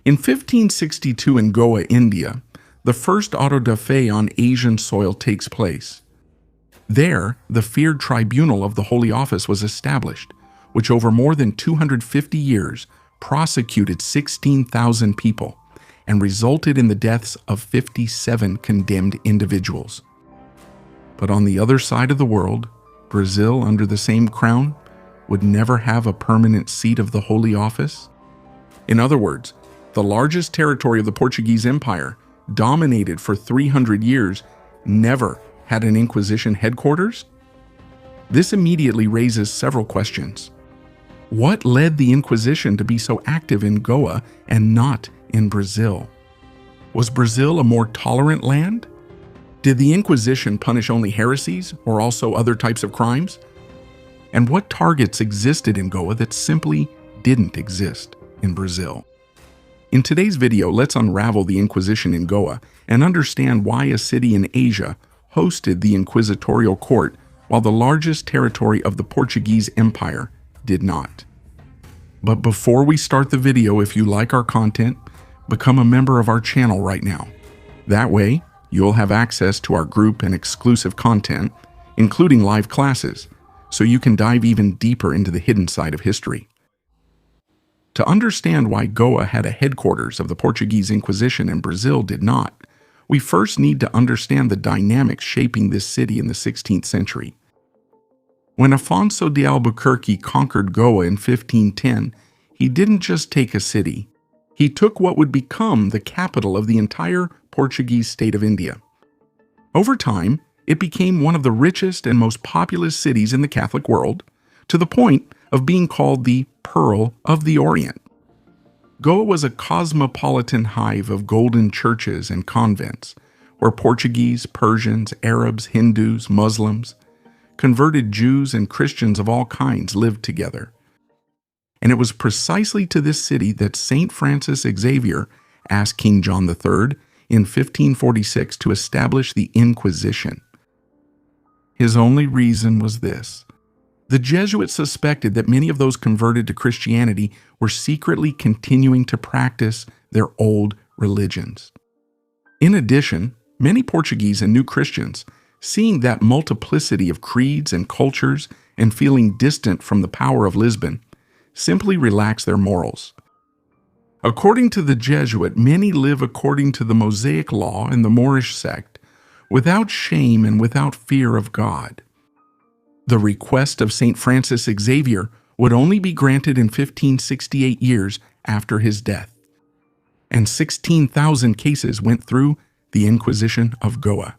In 1562 in Goa, India, the first auto da fe on Asian soil takes place. There, the feared Tribunal of the Holy Office was established, which over more than 250 years prosecuted 16,000 people and resulted in the deaths of 57 condemned individuals. But on the other side of the world, Brazil, under the same crown, would never have a permanent seat of the Holy Office. In other words, the largest territory of the Portuguese Empire, dominated for 300 years, never had an Inquisition headquarters? This immediately raises several questions. What led the Inquisition to be so active in Goa and not in Brazil? Was Brazil a more tolerant land? Did the Inquisition punish only heresies or also other types of crimes? And what targets existed in Goa that simply didn't exist in Brazil? In today's video, let's unravel the Inquisition in Goa and understand why a city in Asia hosted the inquisitorial court while the largest territory of the Portuguese Empire did not. But before we start the video, if you like our content, become a member of our channel right now. That way, you'll have access to our group and exclusive content, including live classes, so you can dive even deeper into the hidden side of history. To understand why Goa had a headquarters of the Portuguese Inquisition and Brazil did not, we first need to understand the dynamics shaping this city in the 16th century. When Afonso de Albuquerque conquered Goa in 1510, he didn't just take a city. He took what would become the capital of the entire Portuguese state of India. Over time, it became one of the richest and most populous cities in the Catholic world, to the point of being called the Pearl of the Orient. Goa was a cosmopolitan hive of golden churches and convents, where Portuguese, Persians, Arabs, Hindus, Muslims, converted Jews and Christians of all kinds lived together. And it was precisely to this city that St. Francis Xavier asked King John III in 1546 to establish the Inquisition. His only reason was this. The Jesuits suspected that many of those converted to Christianity were secretly continuing to practice their old religions. In addition, many Portuguese and new Christians, seeing that multiplicity of creeds and cultures and feeling distant from the power of Lisbon, simply relaxed their morals. According to the Jesuit, many live according to the Mosaic law and the Moorish sect, without shame and without fear of God. The request of St. Francis Xavier would only be granted in 1568 years after his death, and 16,000 cases went through the Inquisition of Goa.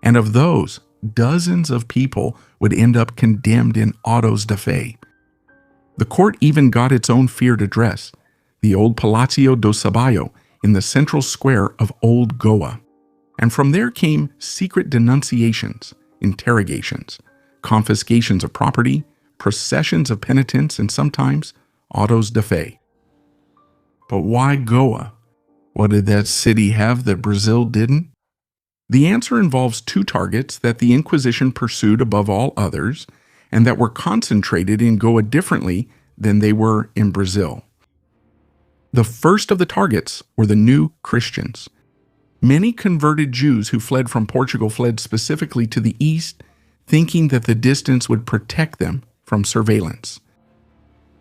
And of those, dozens of people would end up condemned in autos da fe. The court even got its own feared address, the old Palácio do Sabaio in the central square of Old Goa. And from there came secret denunciations, interrogations, confiscations of property, processions of penitents, and sometimes autos da fe. But why Goa? What did that city have that Brazil didn't? The answer involves two targets that the Inquisition pursued above all others, and that were concentrated in Goa differently than they were in Brazil. The first of the targets were the new Christians. Many converted Jews who fled from Portugal fled specifically to the east, thinking that the distance would protect them from surveillance.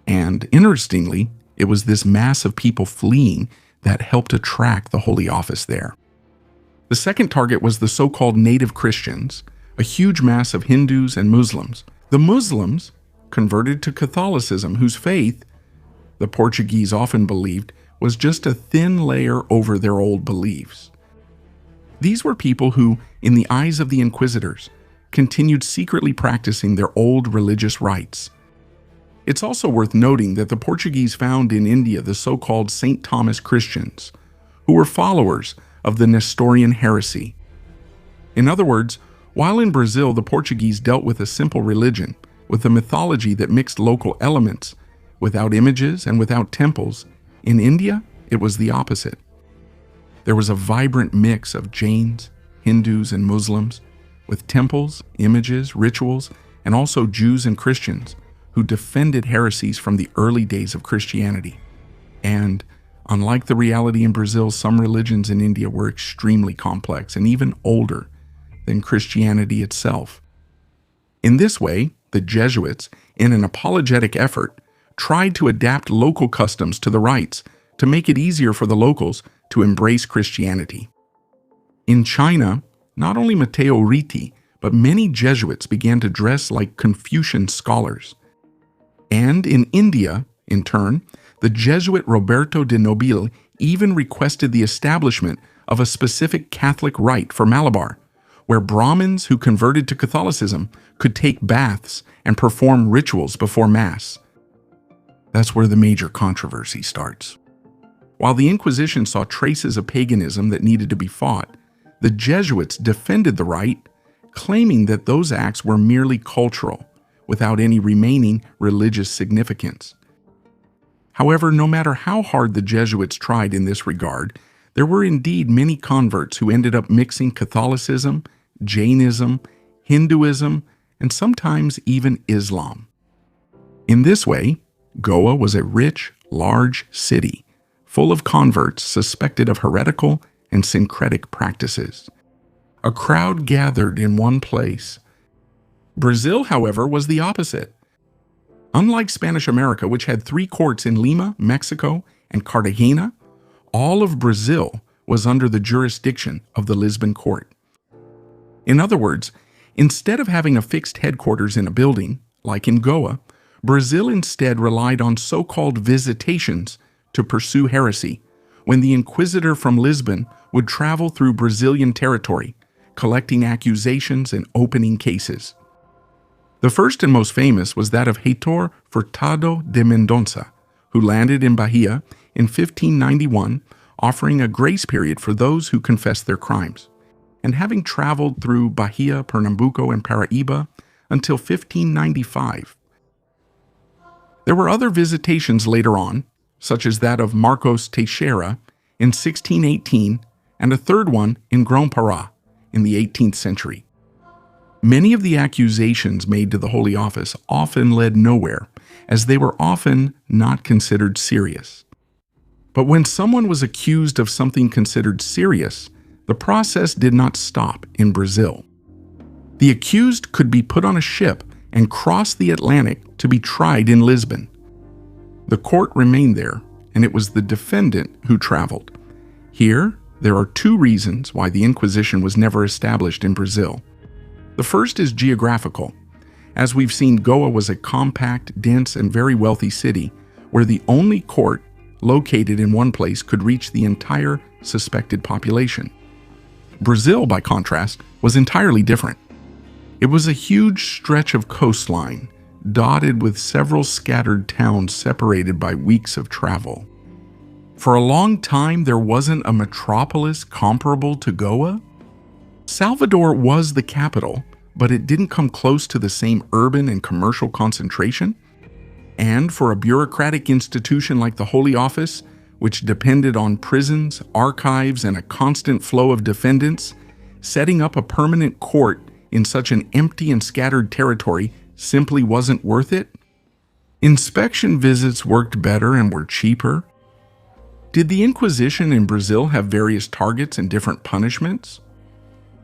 And interestingly, it was this mass of people fleeing that helped attract the Holy Office there. The second target was the so-called native Christians, a huge mass of Hindus and Muslims. The Muslims converted to Catholicism, whose faith, the Portuguese often believed, was just a thin layer over their old beliefs. These were people who, in the eyes of the inquisitors, continued secretly practicing their old religious rites. It's also worth noting that the Portuguese found in India the so-called St. Thomas Christians, who were followers of the Nestorian heresy. In other words, while in Brazil the Portuguese dealt with a simple religion, with a mythology that mixed local elements, without images and without temples, in India it was the opposite. There was a vibrant mix of Jains, Hindus, and Muslims, with temples, images, rituals, and also Jews and Christians who defended heresies from the early days of Christianity. And Unlike the reality in Brazil, some religions in India were extremely complex and even older than Christianity itself. In this way, the Jesuits, in an apologetic effort, tried to adapt local customs to the rites to make it easier for the locals to embrace Christianity. In China, not only Matteo Ricci, but many Jesuits began to dress like Confucian scholars. And in India, in turn, the Jesuit Roberto de Nobile even requested the establishment of a specific Catholic rite for Malabar, where Brahmins who converted to Catholicism could take baths and perform rituals before Mass. That's where the major controversy starts. While the Inquisition saw traces of paganism that needed to be fought, the Jesuits defended the rite, claiming that those acts were merely cultural, without any remaining religious significance. However, no matter how hard the Jesuits tried in this regard, there were indeed many converts who ended up mixing Catholicism, Jainism, Hinduism, and sometimes even Islam. In this way, Goa was a rich, large city, full of converts suspected of heretical and syncretic practices. A crowd gathered in one place. Brazil, however, was the opposite. Unlike Spanish America, which had 3 courts in Lima, Mexico, and Cartagena, all of Brazil was under the jurisdiction of the Lisbon court. In other words, instead of having a fixed headquarters in a building, like in Goa, Brazil instead relied on so-called visitations to pursue heresy, when the inquisitor from Lisbon would travel through Brazilian territory, collecting accusations and opening cases. The first and most famous was that of Heitor Furtado de Mendonça, who landed in Bahia in 1591, offering a grace period for those who confessed their crimes, and having traveled through Bahia, Pernambuco, and Paraíba until 1595. There were other visitations later on, such as that of Marcos Teixeira in 1618, and a third one in Grão-Pará in the 18th century. Many of the accusations made to the Holy Office often led nowhere, as they were often not considered serious. But when someone was accused of something considered serious, the process did not stop in Brazil. The accused could be put on a ship and cross the Atlantic to be tried in Lisbon. The court remained there, and it was the defendant who traveled. Here, there are 2 reasons why the Inquisition was never established in Brazil. The first is geographical. As we've seen, Goa was a compact, dense, and very wealthy city where the only court located in one place could reach the entire suspected population. Brazil, by contrast, was entirely different. It was a huge stretch of coastline, dotted with several scattered towns separated by weeks of travel. For a long time, there wasn't a metropolis comparable to Goa. Salvador was the capital, but it didn't come close to the same urban and commercial concentration. And for a bureaucratic institution like the Holy Office, which depended on prisons, archives, and a constant flow of defendants, setting up a permanent court in such an empty and scattered territory simply wasn't worth it. Inspection visits worked better and were cheaper. Did the Inquisition in Brazil have various targets and different punishments?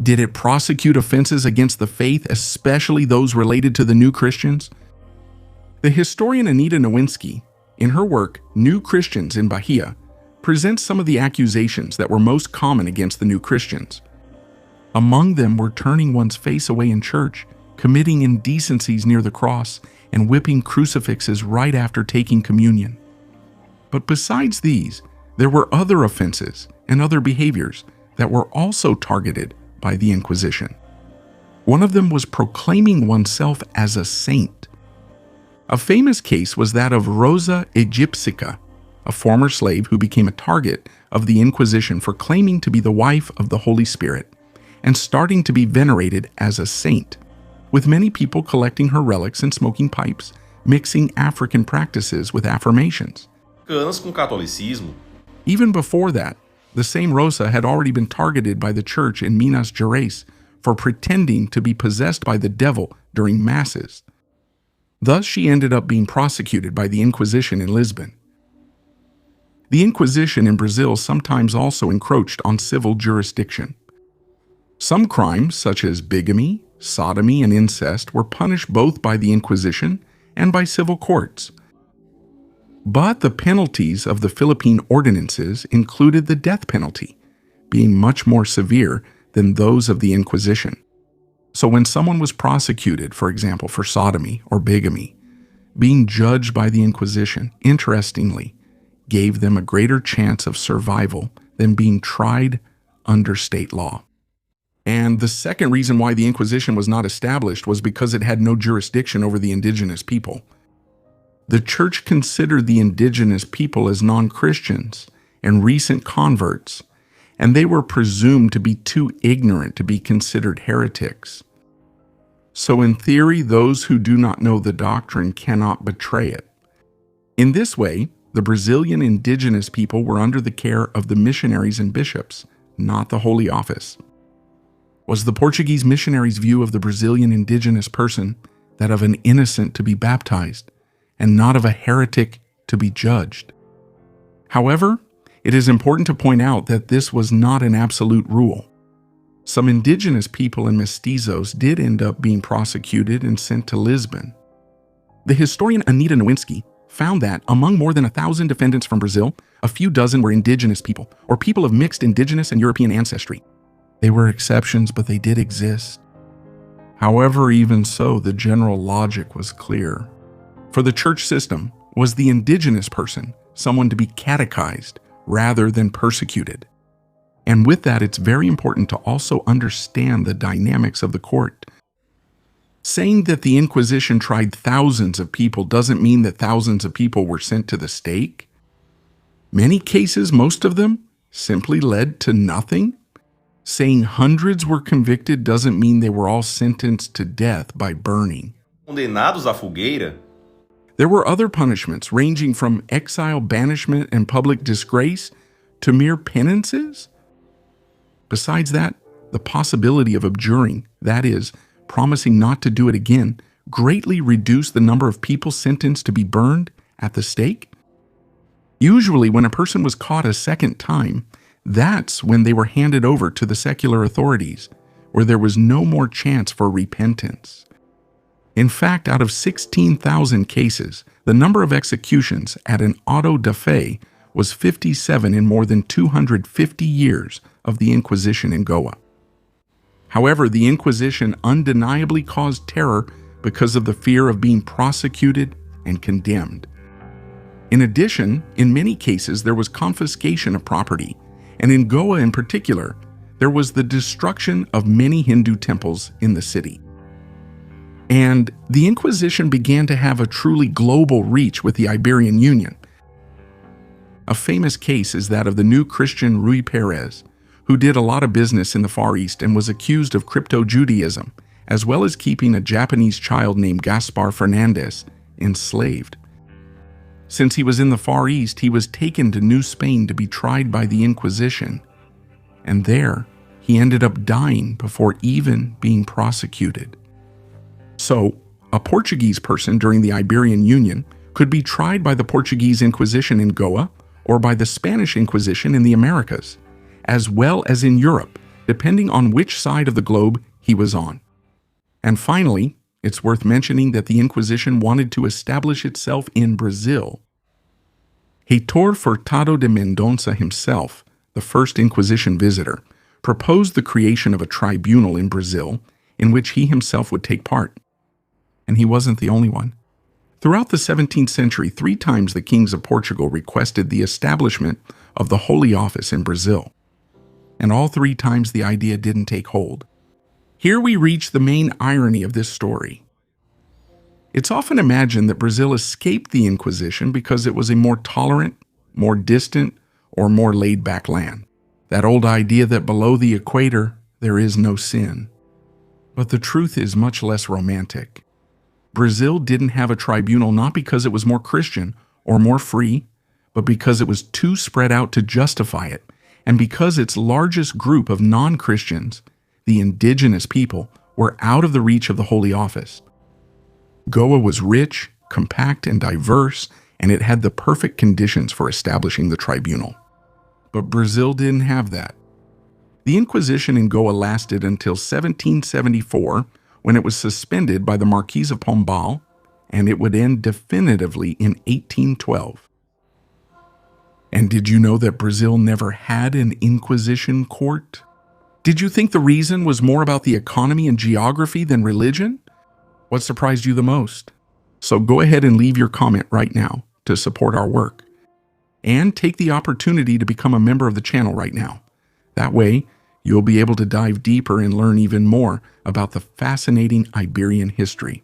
Did it prosecute offenses against the faith, especially those related to the New Christians? The historian Anita Nowinski, in her work New Christians in Bahia, presents some of the accusations that were most common against the New Christians. Among them were turning one's face away in church, committing indecencies near the cross, and whipping crucifixes right after taking communion. But besides these, there were other offenses and other behaviors that were also targeted by the Inquisition. One of them was proclaiming oneself as a saint. A famous case was that of Rosa Egipcica, a former slave who became a target of the Inquisition for claiming to be the wife of the Holy Spirit and starting to be venerated as a saint, with many people collecting her relics and smoking pipes, mixing African practices with affirmations. Even before that, the same Rosa had already been targeted by the church in Minas Gerais for pretending to be possessed by the devil during masses. Thus, she ended up being prosecuted by the Inquisition in Lisbon. The Inquisition in Brazil sometimes also encroached on civil jurisdiction. Some crimes, such as bigamy, sodomy, and incest, were punished both by the Inquisition and by civil courts. But the penalties of the Philippine ordinances included the death penalty, being much more severe than those of the Inquisition. So when someone was prosecuted, for example, for sodomy or bigamy, being judged by the Inquisition, interestingly, gave them a greater chance of survival than being tried under state law. And the second reason why the Inquisition was not established was because it had no jurisdiction over the indigenous people. The Church considered the indigenous people as non-Christians and recent converts, and they were presumed to be too ignorant to be considered heretics. So in theory, those who do not know the doctrine cannot betray it. In this way, the Brazilian indigenous people were under the care of the missionaries and bishops, not the Holy Office. Was the Portuguese missionaries' view of the Brazilian indigenous person that of an innocent to be baptized, and not of a heretic to be judged? However, it is important to point out that this was not an absolute rule. Some indigenous people and mestizos did end up being prosecuted and sent to Lisbon. The historian Anita Nowinski found that among more than 1,000 defendants from Brazil, a few dozen were indigenous people, or people of mixed indigenous and European ancestry. They were exceptions, but they did exist. However, even so, the general logic was clear. For the church system, was the indigenous person someone to be catechized rather than persecuted? And with that, it's very important to also understand the dynamics of the court. Saying that the Inquisition tried thousands of people doesn't mean that thousands of people were sent to the stake. Many cases, most of them, simply led to nothing. Saying hundreds were convicted doesn't mean they were all sentenced to death by burning. Condenados à fogueira? There were other punishments ranging from exile, banishment, and public disgrace to mere penances. Besides that, the possibility of abjuring, that is, promising not to do it again, greatly reduced the number of people sentenced to be burned at the stake. Usually, when a person was caught a second time, that's when they were handed over to the secular authorities, where there was no more chance for repentance. In fact, out of 16,000 cases, the number of executions at an auto da fe was 57 in more than 250 years of the Inquisition in Goa. However, the Inquisition undeniably caused terror because of the fear of being prosecuted and condemned. In addition, in many cases, there was confiscation of property, and in Goa in particular, there was the destruction of many Hindu temples in the city. And the Inquisition began to have a truly global reach with the Iberian Union. A famous case is that of the new Christian Rui Perez, who did a lot of business in the Far East and was accused of crypto-Judaism, as well as keeping a Japanese child named Gaspar Fernandez enslaved. Since he was in the Far East, he was taken to New Spain to be tried by the Inquisition, and there he ended up dying before even being prosecuted. So, a Portuguese person during the Iberian Union could be tried by the Portuguese Inquisition in Goa or by the Spanish Inquisition in the Americas, as well as in Europe, depending on which side of the globe he was on. And finally, it's worth mentioning that the Inquisition wanted to establish itself in Brazil. Heitor Furtado de Mendonça himself, the first Inquisition visitor, proposed the creation of a tribunal in Brazil in which he himself would take part. And he wasn't the only one. Throughout the 17th century, 3 times the kings of Portugal requested the establishment of the Holy Office in Brazil. And all 3 times the idea didn't take hold. Here we reach the main irony of this story. It's often imagined that Brazil escaped the Inquisition because it was a more tolerant, more distant, or more laid-back land. That old idea that below the equator, there is no sin. But the truth is much less romantic. Brazil didn't have a tribunal not because it was more Christian or more free, but because it was too spread out to justify it, and because its largest group of non-Christians, the indigenous people, were out of the reach of the Holy Office. Goa was rich, compact, and diverse, and it had the perfect conditions for establishing the tribunal. But Brazil didn't have that. The Inquisition in Goa lasted until 1774, when it was suspended by the Marquis of Pombal, and it would end definitively in 1812. And did you know that Brazil never had an Inquisition court? Did you think the reason was more about the economy and geography than religion? What surprised you the most? So go ahead and leave your comment right now to support our work. And take the opportunity to become a member of the channel right now. That way, you'll be able to dive deeper and learn even more about the fascinating Iberian history.